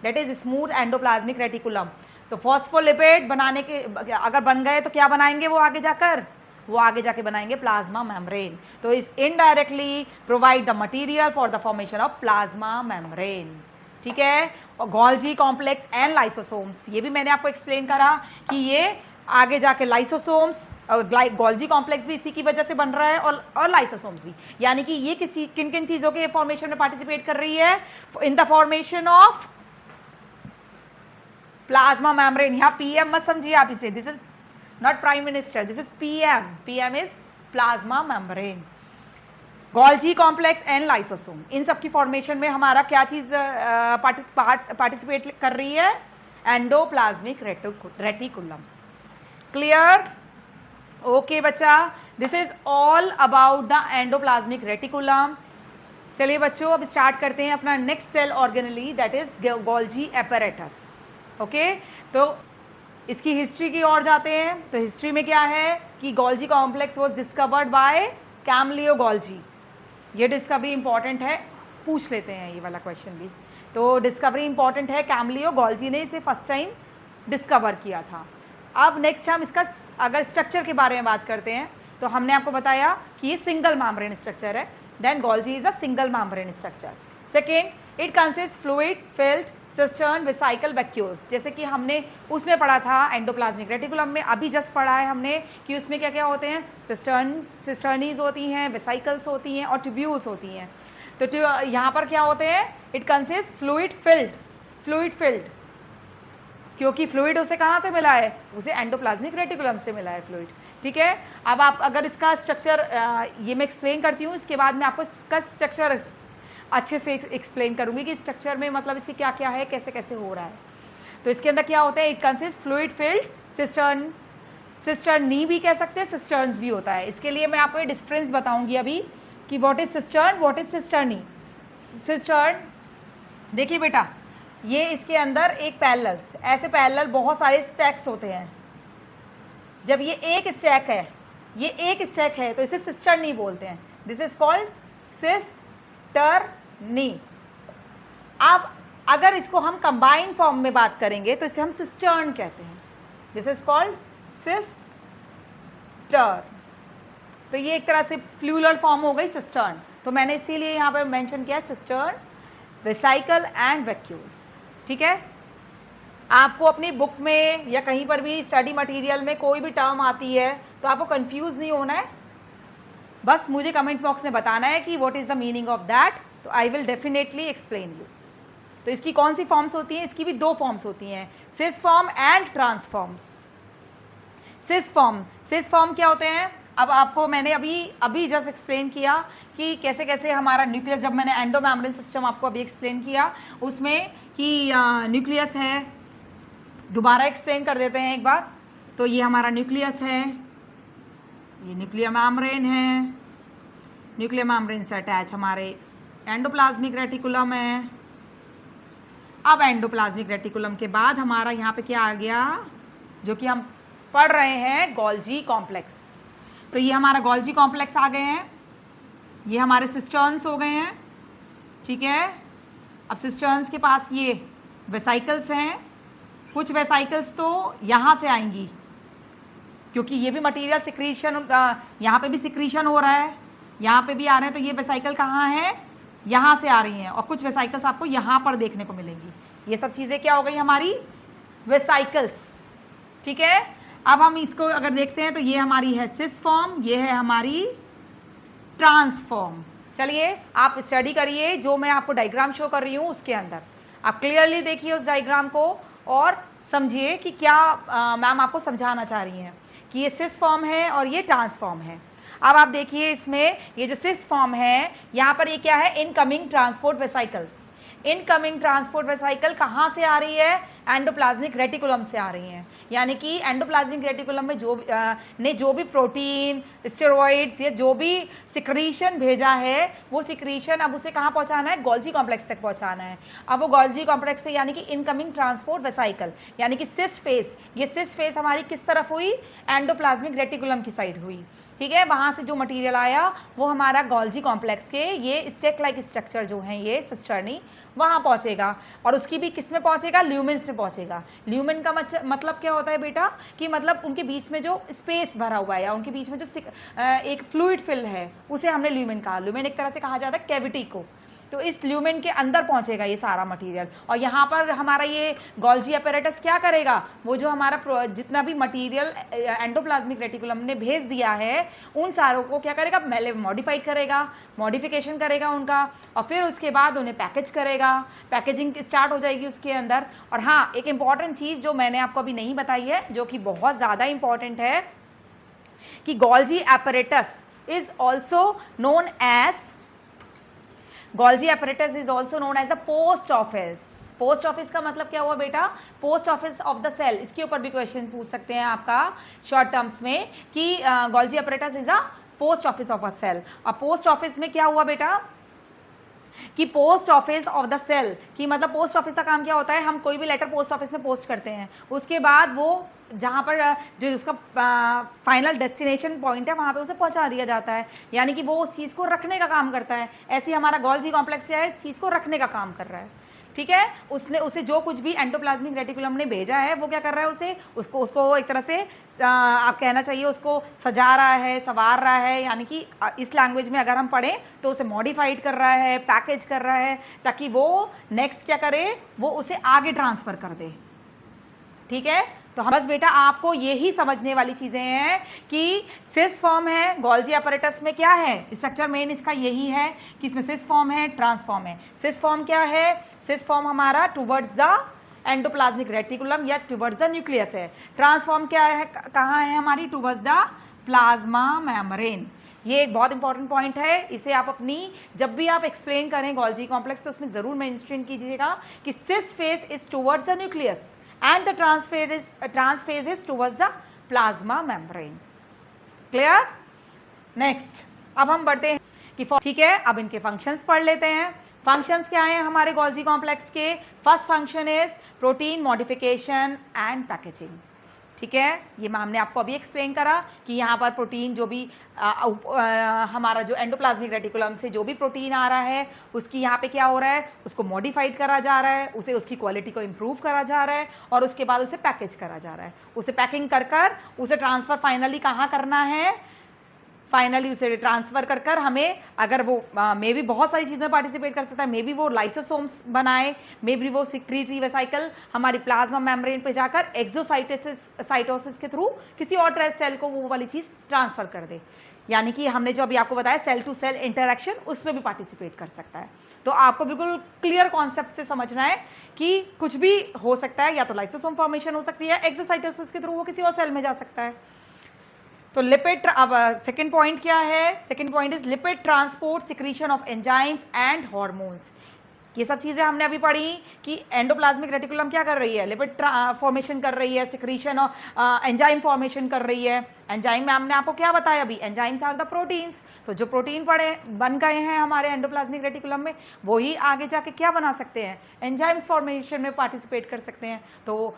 that is smooth endoplasmic reticulum. तो फॉस्फोलिपिड बनाने के, अगर बन गए तो क्या बनाएंगे वो आगे जाकर, वो आगे जाके बनाएंगे प्लाज्मा मेम्ब्रेन। तो इस indirectly provide the material for the formation of plasma membrane, ठीक है। और गोल्जी कॉम्प्लेक्स एंड लाइसोसोम्स, ये भी मैंने आपको एक्सप्लेन करा कि ये आगे जाके लाइसोसोम्स और गोल्जी कॉम्प्लेक्स भी इसी की वजह से बन रहा है, और लाइसोसोम्स भी, यानी कि ये किन किन चीज़ों के फॉर्मेशन में पार्टिसिपेट कर रही है, in the formation of plasma membrane. यहाँ PM मत समझिए आप इसे, this is not prime minister, this is PM is plasma membrane. Golgi complex and lysosome, इन सब की फॉर्मेशन में हमारा क्या चीज़ पार्टिसिपेट कर रही है, एंडोप्लाज्मिक रेटिकुलम। क्लियर, ओके बच्चा, this is all about the endoplasmic reticulum. चलिए बच्चों, अब स्टार्ट करते हैं अपना next cell organelle, that is Golgi apparatus. Okay, तो इसकी हिस्ट्री की ओर जाते हैं। तो हिस्ट्री में क्या है कि Golgi complex was discovered by Camillo Golgi. ये डिस्कवरी इंपॉर्टेंट है, पूछ लेते हैं ये वाला क्वेश्चन भी। तो डिस्कवरी इंपॉर्टेंट है, कैमलियो गोल्जी ने इसे फर्स्ट टाइम डिस्कवर किया था। अब नेक्स्ट हम इसका अगर स्ट्रक्चर के बारे में बात करते हैं तो हमने आपको बताया कि ये सिंगल मेम्ब्रेन स्ट्रक्चर है। Then Golgi is a single membrane structure. Second, it consist fluid filled cistern vesicle vacuoles. जैसे कि हमने उसमें पढ़ा था एंडोप्लाज्मिक रेटिकुलम में, अभी जस्ट पढ़ा है हमने कि उसमें क्या क्या होते हैं, सिस्टर्नीज होती हैं, वेसिकल्स होती हैं और ट्यूब्यूल्स होती हैं। तो यहाँ पर क्या होते हैं, इट कंसिस्ट फ्लूइड फिल्ड, क्योंकि फ्लूइड उसे कहाँ से मिला है, उसे एंडोप्लाज्मिक रेटिकुलम से मिला है फ्लूइड। ठीक है, अब आप अगर इसका स्ट्रक्चर ये मैं एक्सप्लेन करती हूँ, इसके बाद मैं आपको इसका स्ट्रक्चर अच्छे से एक्सप्लेन करूँगी कि स्ट्रक्चर में मतलब इसके क्या क्या है, कैसे कैसे हो रहा है। तो इसके अंदर क्या होता है, it consist fluid field cisternae भी कह सकते हैं, सिस्टर्न्स भी होता है। इसके लिए मैं आपको ये डिफरेंस बताऊँगी अभी कि what is cistern, what is cisternae. Cistern, देखिए बेटा, ये इसके अंदर एक पैरेलल्स, ऐसे पैरेलल बहुत सारे स्टैक्स होते हैं। जब ये एक स्टैक है, ये एक स्टैक है तो इसे सिस्टर्नी बोलते हैं। This is called cisternae. अब अगर इसको हम कंबाइन फॉर्म में बात करेंगे तो इसे हम सिस्टर्न कहते हैं। This is called sister. तो ये एक तरह से प्लूरल फॉर्म हो गई सिस्टर्न। तो मैंने इसीलिए यहाँ पर मेंशन किया सिस्टर्न, वेसिकल एंड वैक्यूल्स। ठीक है, आपको अपनी बुक में या कहीं पर भी स्टडी मटेरियल में कोई भी टर्म आती है तो आपको कंफ्यूज नहीं होना है, बस मुझे कमेंट बॉक्स में बताना है कि what is the meaning of that, तो I will definitely explain you. तो इसकी कौन सी फॉर्म्स होती हैं, इसकी भी दो फॉर्म्स होती हैं, cis form and trans forms. Cis form क्या होते हैं, अब आपको मैंने अभी जस्ट एक्सप्लेन किया कि कैसे कैसे हमारा न्यूक्लियस, जब मैंने एंडो मेम्ब्रेन सिस्टम आपको अभी एक्सप्लेन किया उसमें कि न्यूक्लियस है, दोबारा एक्सप्लेन कर देते हैं एक बार। तो ये हमारा न्यूक्लियस है, ये न्यूक्लियर मेम्ब्रेन है, न्यूक्लियर मेम्ब्रेन से अटैच हमारे एंडोप्लाज्मिक रेटिकुलम है। अब एंडोप्लाज्मिक रेटिकुलम के बाद हमारा यहाँ पे क्या आ गया, जो कि हम पढ़ रहे हैं, गोल्जी कॉम्प्लेक्स। तो ये हमारा गोल्जी कॉम्प्लेक्स आ गए हैं, ये हमारे सिस्टर्न्स हो गए हैं। ठीक है, अब सिस्टर्न्स के पास ये वेसिकल्स हैं, कुछ वेसिकल्स तो यहाँ से आएंगी क्योंकि ये भी मटेरियल सिक्रीशन, यहाँ पे भी सिक्रीशन हो रहा है, यहाँ पे भी आ रहे हैं। तो ये वेसिकल कहाँ है, यहाँ से आ रही हैं, और कुछ वेसिकल्स आपको यहाँ पर देखने को मिलेंगी। ये सब चीज़ें क्या हो गई हमारी, वेसिकल्स। ठीक है, अब हम इसको अगर देखते हैं तो ये हमारी है सिस फॉर्म, ये है हमारी ट्रांसफॉर्म। चलिए आप स्टडी करिए, जो मैं आपको डायग्राम शो कर रही हूँ उसके अंदर आप क्लियरली देखिए उस डायग्राम को और समझिए कि क्या मैम आपको समझाना चाह रही हैं कि ये सिस फॉर्म है और ये ट्रांसफॉर्म है। अब आप देखिए इसमें ये जो सिस फॉर्म है, यहाँ पर ये क्या है, incoming transport vesicles. Incoming transport vesicle कहाँ से आ रही है, एंडोप्लाज्मिक रेटिकुलम से आ रही हैं। यानी कि एंडोप्लाज्मिक रेटिकुलम में जो भी प्रोटीन, स्टेरॉइड्स या जो भी सिक्रीशन भेजा है, वो सिक्रीशन अब उसे कहाँ पहुँचाना है, गोल्जी कॉम्प्लेक्स तक पहुँचाना है। अब वो गोल्जी कॉम्प्लेक्स से यानी कि इनकमिंग ट्रांसपोर्ट वेसिकल, यानी कि सिस फेस, ये सिस फेस हमारी किस तरफ हुई, एंडोप्लाज्मिक रेटिकुलम की साइड हुई। ठीक है, वहाँ से जो मटेरियल आया वो हमारा गोल्जी कॉम्प्लेक्स के ये स्टेक लाइक स्ट्रक्चर जो हैं, ये सिस्टर्नी, वहाँ पहुँचेगा और उसकी भी किस में पहुँचेगा, ल्यूमेन्स में पहुँचेगा। ल्यूमेन का मतलब क्या होता है बेटा, कि मतलब उनके बीच में जो स्पेस भरा हुआ है या उनके बीच में जो एक फ्लूइड फिल है उसे हमने ल्यूमेन कहा। ल्यूमेन एक तरह से कहा जाता है कैविटी को। तो इस ल्यूमेन के अंदर पहुंचेगा ये सारा मटेरियल और यहाँ पर हमारा ये गोल्जी एपैरेटस क्या करेगा, वो जो हमारा जितना भी मटेरियल एंडोप्लाज्मिक रेटिकुलम ने भेज दिया है उन सारों को क्या करेगा, मॉडिफाइड करेगा, मॉडिफिकेशन करेगा उनका, और फिर उसके बाद उन्हें पैकेज करेगा, पैकेजिंग स्टार्ट हो जाएगी उसके अंदर। और हाँ, एक इम्पॉर्टेंट चीज़ जो मैंने आपको अभी नहीं बताई है, जो कि बहुत ज़्यादा इंपॉर्टेंट है, कि Golgi apparatus is also known as Golgi apparatus is also known as a post office. Post office का मतलब क्या हुआ बेटा, post office of the cell. इसके ऊपर भी क्वेश्चन पूछ सकते हैं आपका शॉर्ट टर्म्स में कि Golgi apparatus is a post office of a cell. और पोस्ट ऑफिस में क्या हुआ बेटा, कि post office of the cell, कि मतलब पोस्ट ऑफिस का काम क्या होता है, हम कोई भी लेटर पोस्ट ऑफिस में पोस्ट करते हैं, उसके बाद वो जहाँ पर जो उसका फाइनल डेस्टिनेशन पॉइंट है वहाँ पे उसे पहुँचा दिया जाता है, यानी कि वो उस चीज़ को रखने का काम करता है। ऐसे ही हमारा गोल्जी कॉम्प्लेक्स क्या है, इस चीज़ को रखने का काम कर रहा है। ठीक है, उसने उसे जो कुछ भी एंडोप्लाज्मिक रेटिकुलम ने भेजा है वो क्या कर रहा है, उसे उसको एक तरह से आप कहना चाहिए उसको सजा रहा है, संवार रहा है, यानी कि इस लैंग्वेज में अगर हम पढ़ें तो उसे मॉडिफाइड कर रहा है, पैकेज कर रहा है, ताकि वो नेक्स्ट क्या करे, वो उसे आगे ट्रांसफ़र कर दे। ठीक है, तो बस बेटा आपको यही समझने वाली चीज़ें हैं कि सिस फॉर्म है, गोल्जी अपैरेटस में क्या है, स्ट्रक्चर मेन इसका यही है कि इसमें सिस फॉर्म है, ट्रांसफॉर्म है। सिस फॉर्म क्या है, सिस फॉर्म हमारा टुवर्ड्स द एंडोप्लाज्मिक रेटिकुलम या टुवर्ड्स द न्यूक्लियस है। ट्रांसफॉर्म क्या है, कहाँ है हमारी, टुवर्ड्स द प्लाज्मा मेम्ब्रेन। ये एक बहुत इंपॉर्टेंट पॉइंट है, इसे आप अपनी जब भी आप एक्सप्लेन करें गोल्जी कॉम्प्लेक्स तो उसमें ज़रूर मेंशन कीजिएगा कि cis face is towards the nucleus and the transphase is towards the plasma membrane. Clear? Next, अब हम बढ़ते हैं कि ठीक है, अब इनके फंक्शंस पढ़ लेते हैं। फंक्शंस क्या हैं हमारे गोल्जी कॉम्प्लेक्स के? First function is protein modification and packaging. ठीक है, ये हमने आपको अभी एक्सप्लेन करा कि यहाँ पर प्रोटीन जो भी हमारा जो एंडोप्लाज्मिक रेटिकुलम से जो भी प्रोटीन आ रहा है उसकी यहाँ पे क्या हो रहा है, उसको मॉडिफाइड करा जा रहा है, उसे उसकी क्वालिटी को इम्प्रूव करा जा रहा है और उसके बाद उसे पैकेज करा जा रहा है। उसे पैकिंग कर उसे ट्रांसफ़र फाइनली कहाँ करना है, फाइनली उसे ट्रांसफ़र कर हमें, अगर वो मे भी बहुत सारी चीज़ों में पार्टिसिपेट कर सकता है, मे बी वो लाइसोसोम्स बनाए, मे बी वो सिक्रीटरी वेसिकल हमारी प्लाज्मा मेम्ब्रेन पे जाकर एक्सोसाइटोसिस के थ्रू किसी और ट्रेस सेल को वो वाली चीज़ ट्रांसफ़र कर दे। यानी कि हमने जो अभी आपको बताया सेल टू सेल इंटरेक्शन, उसमें भी पार्टिसिपेट कर सकता है। तो आपको बिल्कुल क्लियर कॉन्सेप्ट से समझना है कि कुछ भी हो सकता है, या तो लाइसोसोम फॉर्मेशन हो सकती है, एक्सोसाइटोसिस के थ्रू वो किसी और सेल में जा सकता है। तो लिपिड, अब सेकंड पॉइंट क्या है, second point is lipid transport secretion of enzymes and hormones. ये सब चीज़ें हमने अभी पढ़ी कि एंडोप्लाज्मिक रेटिकुलम क्या कर रही है, लिपिड फॉर्मेशन कर रही है, सिक्रीशन और एंजाइम फॉर्मेशन कर रही है। एंजाइम में हमने आपको क्या बताया अभी, एंजाइम्स आर द प्रोटीन्स। तो जो प्रोटीन बन गए हैं हमारे एंडोप्लाज्मिक रेटिकुलम में, वही आगे जाके क्या बना सकते हैं, एंजाइम्स फॉर्मेशन में पार्टिसिपेट कर सकते हैं। तो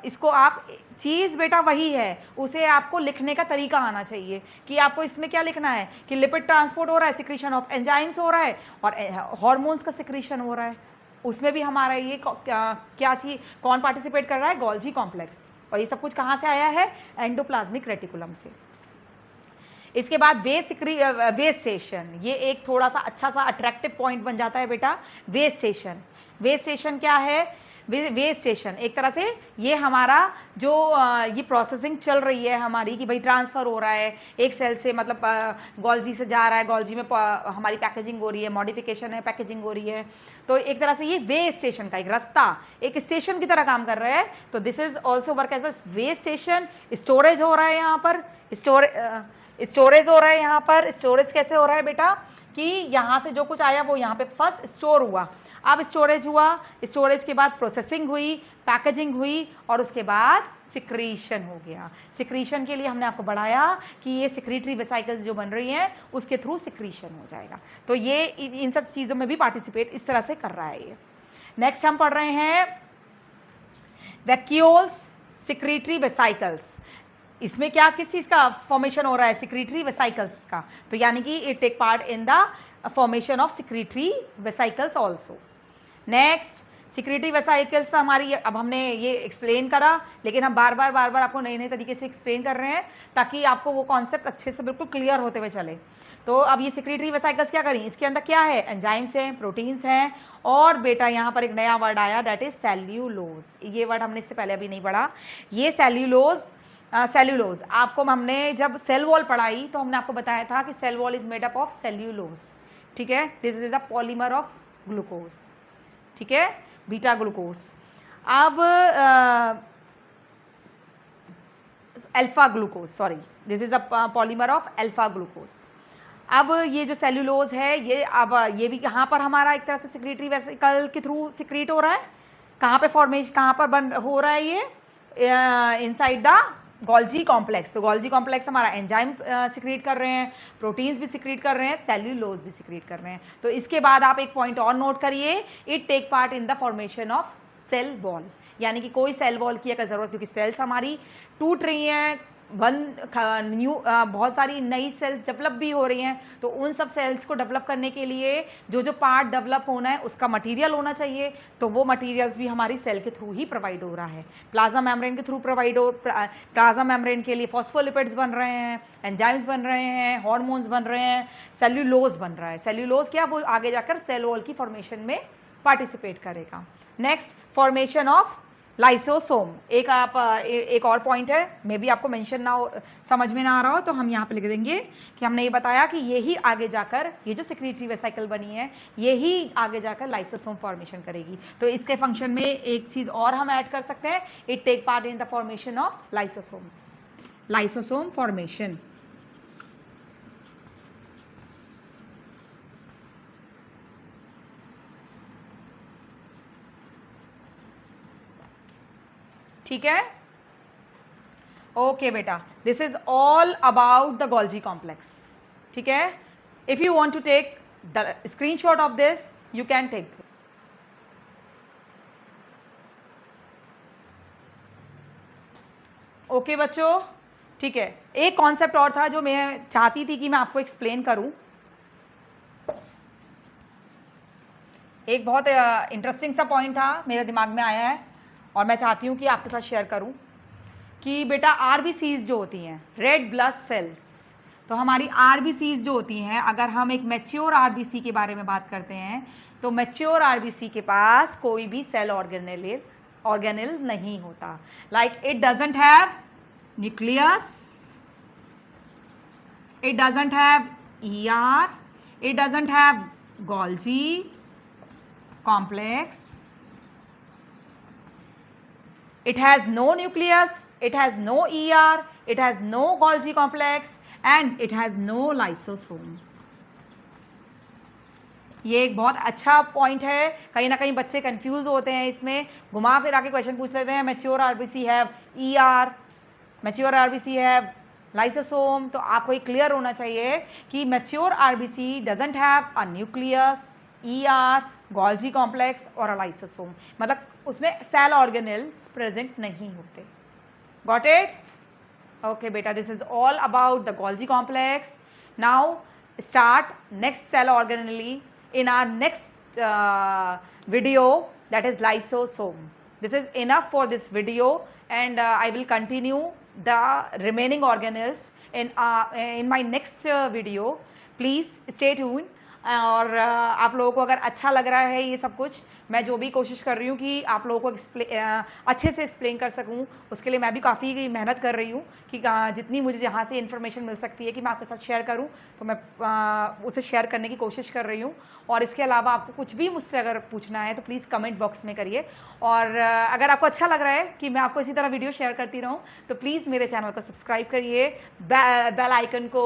इसको आप, चीज़ बेटा वही है, उसे आपको लिखने का तरीका आना चाहिए कि आपको इसमें क्या लिखना है कि लिपिड ट्रांसपोर्ट हो रहा है, सिक्रीशन ऑफ एंजाइम्स हो रहा है और हार्मोन्स का सिक्रीशन हो रहा है। उसमें भी हमारा ये क्या चीज़, कौन पार्टिसिपेट कर रहा है, गोल्जी कॉम्प्लेक्स। और ये सब कुछ कहाँ से आया है, एंडोप्लाज्मिक रेटिकुलम से। इसके बाद वेस्ट स्टेशन, ये एक थोड़ा सा अच्छा सा अट्रैक्टिव पॉइंट बन जाता है बेटा। वेस्ट स्टेशन, वेस्ट स्टेशन क्या है, वेस्ट स्टेशन एक तरह से ये हमारा जो ये प्रोसेसिंग चल रही है हमारी कि भाई ट्रांसफ़र हो रहा है एक सेल से, मतलब गोल्जी से जा रहा है, गोल्जी में हमारी पैकेजिंग हो रही है, मॉडिफिकेशन है, पैकेजिंग हो रही है। तो एक तरह से ये वेस्ट स्टेशन का एक रास्ता, एक स्टेशन की तरह काम कर रहा है। तो this is also work as a waste station. Storage हो रहा है यहाँ पर, स्टोरेज हो रहा है यहाँ पर। स्टोरेज कैसे हो रहा है बेटा कि यहाँ से जो कुछ आया वो यहाँ पे फर्स्ट स्टोर हुआ, अब स्टोरेज हुआ, स्टोरेज के बाद प्रोसेसिंग हुई, पैकेजिंग हुई और उसके बाद सिक्रीशन हो गया। सिक्रीशन के लिए हमने आपको बढ़ाया कि ये सिक्रीटरी वेसिकल्स जो बन रही हैं उसके थ्रू सिक्रीशन हो जाएगा। तो ये इन सब चीज़ों में भी पार्टिसिपेट इस तरह से कर रहा है ये। नेक्स्ट हम पढ़ रहे हैं वैक्यूल्स सिक्रीटरी वेसिकल्स। इसमें क्या, किस चीज़ का फॉर्मेशन हो रहा है, सिक्रीटरी वेसिकल्स का। तो यानी कि it take part in the formation of secretory vesicles also. Next, secretory vesicles हमारी, अब हमने ये एक्सप्लेन करा, लेकिन हम बार बार आपको नए नए तरीके से एक्सप्लेन कर रहे हैं ताकि आपको वो कॉन्सेप्ट अच्छे से बिल्कुल क्लियर होते हुए चले। तो अब ये सिक्रीटरी वेसिकल्स क्या करें, इसके अंदर क्या है, एंजाइम्स हैं, प्रोटीन्स हैं और बेटा यहाँ पर एक नया वर्ड आया, दैट इज सेल्यूलोज। ये वर्ड हमने इससे पहले अभी नहीं पढ़ा। ये सेल्यूलोज, सेल्यूलोज आपको हमने जब सेल वॉल पढ़ाई तो हमने आपको बताया था कि cell wall is made up of cellulose. ठीक है, this is the polymer of glucose. ठीक है, बीटा ग्लूकोज। अब alpha glucose, sorry, this is a polymer of alpha glucose. अब ये जो सेल्यूलोज है ये, अब ये भी यहाँ पर हमारा एक तरह से सिक्रीटरी वेसिकल के थ्रू सिक्रीट हो रहा है। कहाँ पे फॉर्मेशन, कहाँ पर बन हो रहा है ये, इनसाइड द गोल्जी कॉम्प्लेक्स, तो गोल्जी कॉम्प्लेक्स हमारा एंजाइम सिक्रीट कर रहे हैं, प्रोटीन्स भी सिक्रीट कर रहे हैं, सेल्यूलोज भी सिक्रीट कर रहे हैं। तो इसके बाद आप एक पॉइंट और नोट करिए, it take part in the formation of cell wall, यानी कि कोई सेल वॉल की अगर ज़रूरत, क्योंकि सेल्स हमारी टूट रही हैं, बहुत सारी नई सेल्स डेवलप भी हो रही हैं, तो उन सब सेल्स को डेवलप करने के लिए जो जो पार्ट डेवलप होना है उसका मटेरियल होना चाहिए, तो वो मटेरियल्स भी हमारी सेल के थ्रू ही प्रोवाइड हो रहा है। प्लाज्मा मेम्ब्रेन के थ्रू प्लाज्मा मेम्ब्रेन के लिए फॉस्फोलिपिड्स बन रहे हैं, एंजाइम्स बन रहे हैं, हार्मोन्स बन रहे हैं, सेल्यूलोज बन रहा है। सेल्यूलोज क्या, वो आगे जाकर सेल वॉल की फॉर्मेशन में पार्टिसिपेट करेगा। Next, formation of lysosome. एक और पॉइंट है, मे बी आपको मेंशन ना हो, समझ में ना आ रहा हो, तो हम यहाँ पे लिख देंगे कि हमने ये बताया कि यही आगे जाकर, ये जो सेक्रेटरी वेसिकल बनी है, यही आगे जाकर लाइसोसोम फॉर्मेशन करेगी। तो इसके फंक्शन में एक चीज़ और हम ऐड कर सकते हैं, it take part in the formation of lysosomes, lysosome formation. ठीक है, ओके बेटा, this is all about the Golgi complex. ठीक है, if you want to take the screenshot of this you can take. Okay बच्चों, ठीक है, एक concept और था जो मैं चाहती थी कि मैं आपको एक्सप्लेन करूं। एक बहुत इंटरेस्टिंग सा पॉइंट था, मेरे दिमाग में आया है और मैं चाहती हूँ कि आपके साथ शेयर करूँ कि बेटा आरबीसीज जो होती हैं, रेड ब्लड सेल्स, तो हमारी आरबीसीज जो होती हैं, अगर हम एक मैच्योर आरबीसी के बारे में बात करते हैं, तो मैच्योर आरबीसी के पास कोई भी सेल ऑर्गेनेल नहीं होता। Like it doesn't have nucleus, it doesn't have ER, it doesn't have Golgi complex, it has no nucleus, it has no ER, it has no Golgi complex and it has no lysosome। ये एक बहुत अच्छा point है, कहीं ना कहीं बच्चे confuse होते हैं, इसमें घुमा फिरा के क्वेश्चन पूछ लेते हैं, mature RBC have ER, mature RBC have lysosome. तो आपको ये क्लियर होना चाहिए कि mature RBC doesn't have a nucleus, ER, Golgi complex और लाइसोसोम, मतलब उसमें सेल ऑर्गेनेल्स प्रेजेंट नहीं होते। Got it? ओके बेटा, this is all about the Golgi complex. Now start next cell organelle in our next video, that is lysosome. This is enough for this video and I will continue the remaining organelles in my next video. Please stay tuned। और आप लोगों को अगर अच्छा लग रहा है ये सब कुछ, मैं जो भी कोशिश कर रही हूँ कि आप लोगों को अच्छे से एक्सप्लेन कर सकूँ, उसके लिए मैं भी काफ़ी मेहनत कर रही हूँ कि जितनी मुझे जहाँ से इन्फॉर्मेशन मिल सकती है कि मैं आपके साथ शेयर करूँ, तो मैं उसे शेयर करने की कोशिश कर रही हूँ। और इसके अलावा आपको कुछ भी मुझसे अगर पूछना है तो प्लीज़ कमेंट बॉक्स में करिए। और अगर आपको अच्छा लग रहा है कि मैं आपको इसी तरह वीडियो शेयर करती रहूँ, तो प्लीज़ मेरे चैनल को सब्सक्राइब करिए, बेल आइकन को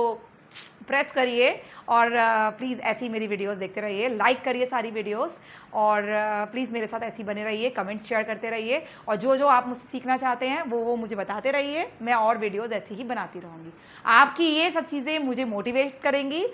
प्रेस करिए और प्लीज़ ऐसी मेरी वीडियोस देखते रहिए, लाइक करिए सारी वीडियोस और प्लीज़ मेरे साथ ऐसी बने रहिए, कमेंट्स शेयर करते रहिए और जो जो आप मुझसे सीखना चाहते हैं वो मुझे बताते रहिए। मैं और वीडियोस ऐसे ही बनाती रहूँगी। आपकी ये सब चीज़ें मुझे मोटिवेट करेंगी।